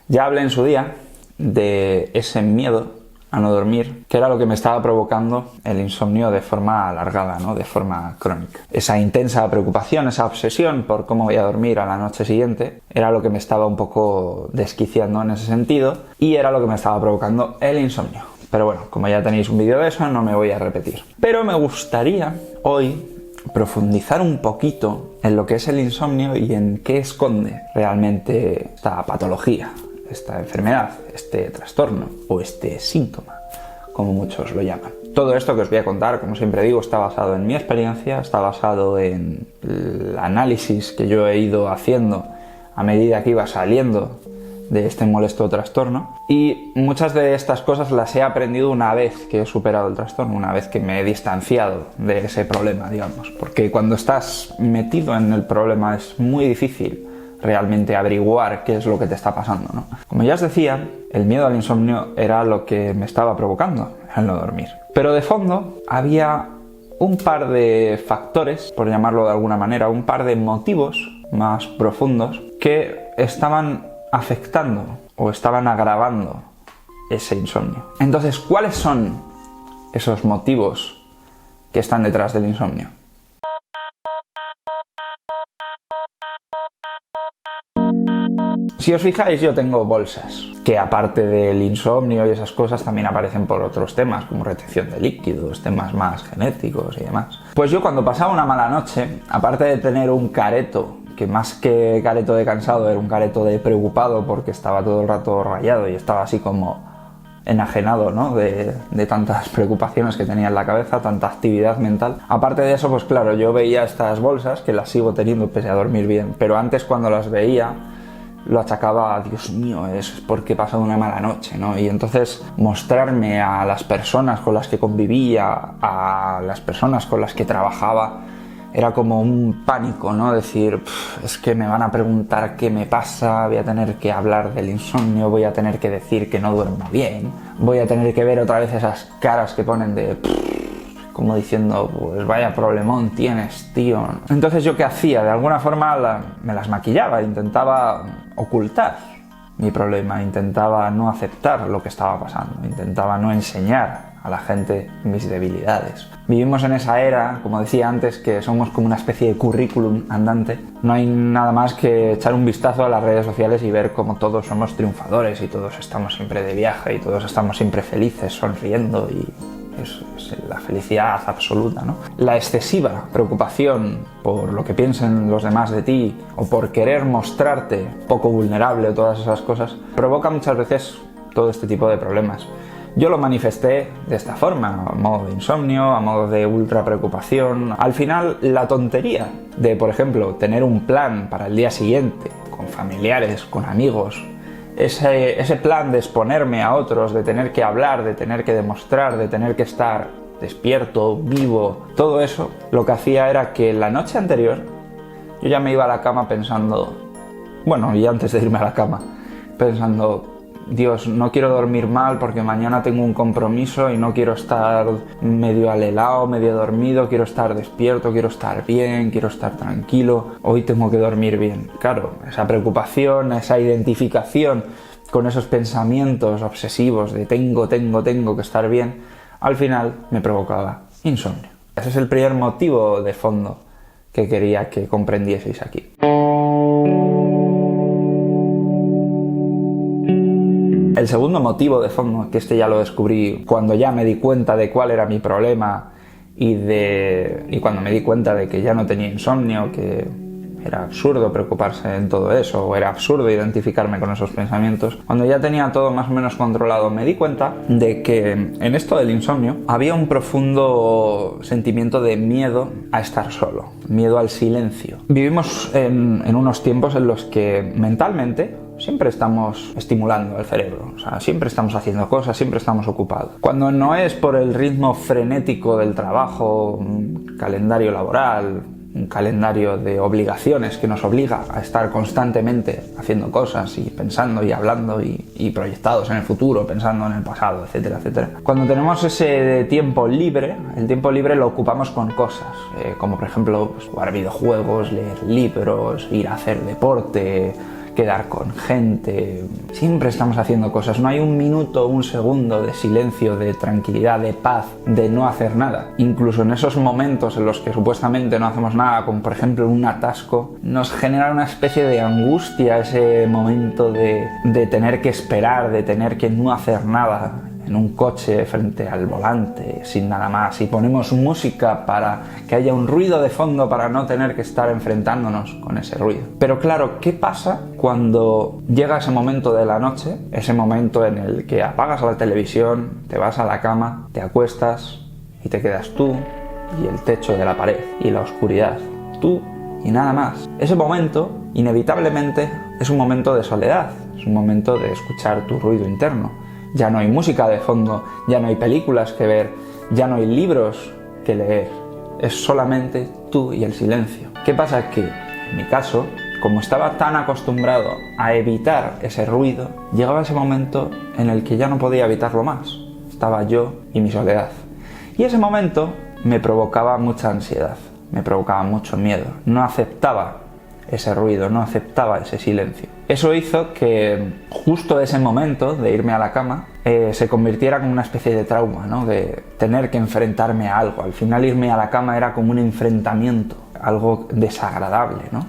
Ya hablé en su día de ese miedo a no dormir, que era lo que me estaba provocando el insomnio de forma alargada, ¿no? De forma crónica. Esa intensa preocupación, esa obsesión por cómo voy a dormir a la noche siguiente, era lo que me estaba un poco desquiciando en ese sentido y era lo que me estaba provocando el insomnio. Pero bueno, como ya tenéis un vídeo de eso, no me voy a repetir. Pero me gustaría hoy profundizar un poquito en lo que es el insomnio y en qué esconde realmente esta patología, esta enfermedad, este trastorno o este síntoma, como muchos lo llaman. Todo esto que os voy a contar, como siempre digo, está basado en mi experiencia, está basado en el análisis que yo he ido haciendo a medida que iba saliendo de este molesto trastorno, y muchas de estas cosas las he aprendido una vez que he superado el trastorno, una vez que me he distanciado de ese problema, digamos, porque cuando estás metido en el problema es muy difícil realmente averiguar qué es lo que te está pasando, ¿no? Como ya os decía, el miedo al insomnio era lo que me estaba provocando el no dormir. Pero de fondo había un par de factores, por llamarlo de alguna manera, un par de motivos más profundos que estaban afectando o estaban agravando ese insomnio. Entonces, ¿cuáles son esos motivos que están detrás del insomnio? Si os fijáis, yo tengo bolsas, que aparte del insomnio y esas cosas también aparecen por otros temas, como retención de líquidos, temas más genéticos y demás. Pues yo cuando pasaba una mala noche, aparte de tener un careto, que más que careto de cansado era un careto de preocupado porque estaba todo el rato rayado y estaba así como enajenado, ¿no? de tantas preocupaciones que tenía en la cabeza, tanta actividad mental. Aparte de eso, pues claro, yo veía estas bolsas, que las sigo teniendo pese a dormir bien, pero antes cuando las veía lo achacaba a Dios mío, es porque he pasado una mala noche, ¿no? Y entonces mostrarme a las personas con las que convivía, a las personas con las que trabajaba, era como un pánico, ¿no? Decir, es que me van a preguntar qué me pasa, voy a tener que hablar del insomnio, voy a tener que decir que no duermo bien, voy a tener que ver otra vez esas caras que ponen de como diciendo, pues vaya problemón tienes, tío. Entonces yo qué hacía, de alguna forma me las maquillaba, intentaba ocultar mi problema, intentaba no aceptar lo que estaba pasando, intentaba no enseñar a la gente mis debilidades. Vivimos en esa era, como decía antes, que somos como una especie de currículum andante. No hay nada más que echar un vistazo a las redes sociales y ver cómo todos somos triunfadores y todos estamos siempre de viaje y todos estamos siempre felices, sonriendo, y es la felicidad absoluta, ¿no? La excesiva preocupación por lo que piensen los demás de ti o por querer mostrarte poco vulnerable o todas esas cosas provoca muchas veces todo este tipo de problemas. Yo lo manifesté de esta forma, a modo de insomnio, a modo de ultra preocupación. Al final, la tontería de, por ejemplo, tener un plan para el día siguiente, con familiares, con amigos, ese plan de exponerme a otros, de tener que hablar, de tener que demostrar, de tener que estar despierto, vivo, todo eso, lo que hacía era que la noche anterior yo ya me iba a la cama pensando, bueno, y antes de irme a la cama, pensando, Dios, no quiero dormir mal porque mañana tengo un compromiso y no quiero estar medio alelao, medio dormido, quiero estar despierto, quiero estar bien, quiero estar tranquilo, hoy tengo que dormir bien. Claro, esa preocupación, esa identificación con esos pensamientos obsesivos de tengo que estar bien, al final me provocaba insomnio. Ese es el primer motivo de fondo que quería que comprendieseis aquí. El segundo motivo de fondo, que este ya lo descubrí cuando ya me di cuenta de cuál era mi problema y cuando me di cuenta de que ya no tenía insomnio, que era absurdo preocuparse en todo eso, o era absurdo identificarme con esos pensamientos, cuando ya tenía todo más o menos controlado, me di cuenta de que en esto del insomnio había un profundo sentimiento de miedo a estar solo, miedo al silencio. Vivimos en unos tiempos en los que mentalmente siempre estamos estimulando el cerebro, o sea, siempre estamos haciendo cosas, siempre estamos ocupados. Cuando no es por el ritmo frenético del trabajo, un calendario laboral, un calendario de obligaciones que nos obliga a estar constantemente haciendo cosas y pensando y hablando y proyectados en el futuro, pensando en el pasado, etcétera, etcétera. Cuando tenemos ese tiempo libre, el tiempo libre lo ocupamos con cosas, como por ejemplo pues, jugar videojuegos, leer libros, ir a hacer deporte, quedar con gente, siempre estamos haciendo cosas, no hay un minuto, un segundo de silencio, de tranquilidad, de paz, de no hacer nada. Incluso en esos momentos en los que supuestamente no hacemos nada, como por ejemplo un atasco, nos genera una especie de angustia ese momento de tener que esperar, de tener que no hacer nada en un coche frente al volante, sin nada más, y ponemos música para que haya un ruido de fondo para no tener que estar enfrentándonos con ese ruido. Pero claro, ¿qué pasa cuando llega ese momento de la noche, ese momento en el que apagas la televisión, te vas a la cama, te acuestas y te quedas tú y el techo de la pared y la oscuridad, tú y nada más? Ese momento, inevitablemente, es un momento de soledad, es un momento de escuchar tu ruido interno. Ya no hay música de fondo, ya no hay películas que ver, ya no hay libros que leer. Es solamente tú y el silencio. ¿Qué pasa? Que, en mi caso, como estaba tan acostumbrado a evitar ese ruido, llegaba ese momento en el que ya no podía evitarlo más. Estaba yo y mi soledad. Y ese momento me provocaba mucha ansiedad, me provocaba mucho miedo. No aceptaba ese ruido, no aceptaba ese silencio. Eso hizo que justo ese momento de irme a la cama se convirtiera como una especie de trauma, ¿no? De tener que enfrentarme a algo. Al final irme a la cama era como un enfrentamiento, algo desagradable, ¿no?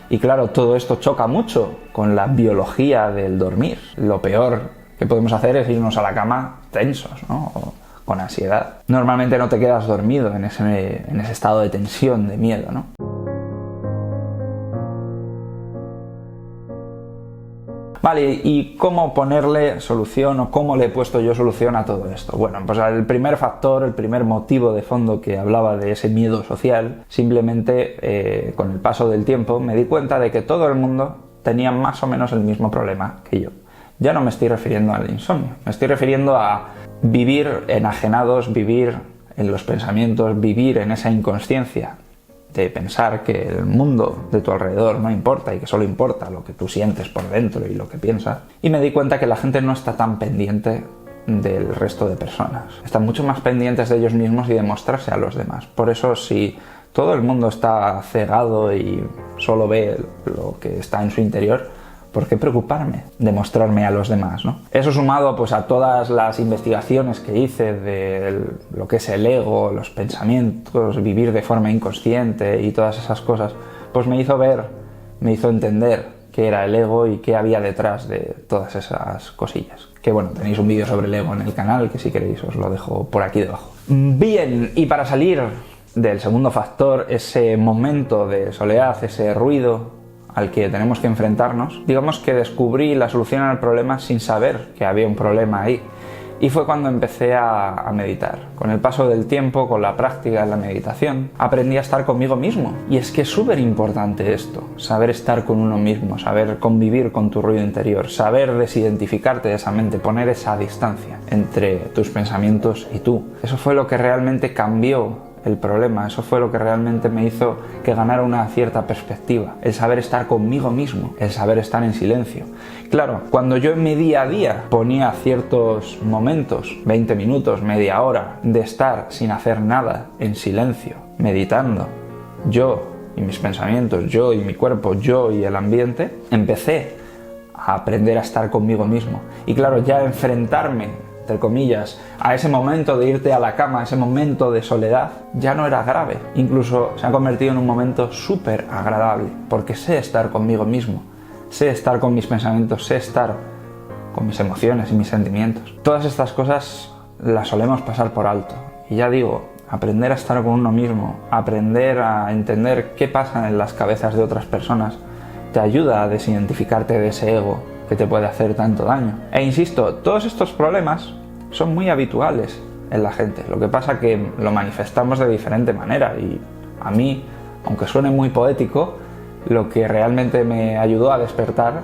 Y claro, todo esto choca mucho con la biología del dormir. Lo peor que podemos hacer es irnos a la cama tensos, ¿no? O con ansiedad. Normalmente no te quedas dormido en ese estado de tensión, de miedo, ¿no? Vale, ¿y cómo ponerle solución o cómo le he puesto yo solución a todo esto? Bueno, pues el primer factor, el primer motivo de fondo que hablaba de ese miedo social, simplemente con el paso del tiempo me di cuenta de que todo el mundo tenía más o menos el mismo problema que yo. Ya no me estoy refiriendo al insomnio, me estoy refiriendo a vivir enajenados, vivir en los pensamientos, vivir en esa inconsciencia de pensar que el mundo de tu alrededor no importa y que solo importa lo que tú sientes por dentro y lo que piensas. Y me di cuenta que la gente no está tan pendiente del resto de personas. Están mucho más pendientes de ellos mismos y de mostrarse a los demás. Por eso, si todo el mundo está cegado y solo ve lo que está en su interior, ¿por qué preocuparme de mostrarme a los demás, ¿no? Eso sumado pues a todas las investigaciones que hice de lo que es el ego, los pensamientos, vivir de forma inconsciente y todas esas cosas, pues me hizo entender qué era el ego y qué había detrás de todas esas cosillas. Que bueno, tenéis un vídeo sobre el ego en el canal que si queréis os lo dejo por aquí debajo. Bien, y para salir del segundo factor, ese momento de soledad, ese ruido al que tenemos que enfrentarnos, digamos que descubrí la solución al problema sin saber que había un problema ahí. Y fue cuando empecé a meditar. Con el paso del tiempo, con la práctica de la meditación, aprendí a estar conmigo mismo. Y es que es súper importante esto, saber estar con uno mismo, saber convivir con tu ruido interior, saber desidentificarte de esa mente, poner esa distancia entre tus pensamientos y tú. Eso fue lo que realmente cambió el problema, eso fue lo que realmente me hizo que ganara una cierta perspectiva, el saber estar conmigo mismo, el saber estar en silencio. Claro, cuando yo en mi día a día ponía ciertos momentos, 20 minutos, media hora, de estar sin hacer nada, en silencio, meditando, yo y mis pensamientos, yo y mi cuerpo, yo y el ambiente, empecé a aprender a estar conmigo mismo. Y claro, ya enfrentarme, entre comillas, a ese momento de irte a la cama, a ese momento de soledad, ya no era grave. Incluso se ha convertido en un momento súper agradable, porque sé estar conmigo mismo, sé estar con mis pensamientos, sé estar con mis emociones y mis sentimientos. Todas estas cosas las solemos pasar por alto. Y ya digo, aprender a estar con uno mismo, aprender a entender qué pasa en las cabezas de otras personas, te ayuda a desidentificarte de ese ego que te puede hacer tanto daño. E insisto, todos estos problemas son muy habituales en la gente. Lo que pasa es que lo manifestamos de diferente manera y a mí, aunque suene muy poético, lo que realmente me ayudó a despertar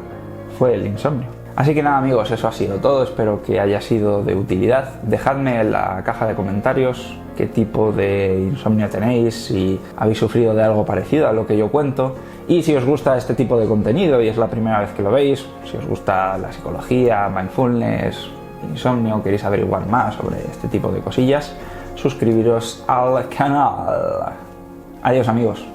fue el insomnio. Así que nada amigos, eso ha sido todo, espero que haya sido de utilidad. Dejadme en la caja de comentarios qué tipo de insomnio tenéis, si habéis sufrido de algo parecido a lo que yo cuento y si os gusta este tipo de contenido y es la primera vez que lo veis, si os gusta la psicología, mindfulness, insomnio, queréis averiguar más sobre este tipo de cosillas, suscribiros al canal. Adiós amigos.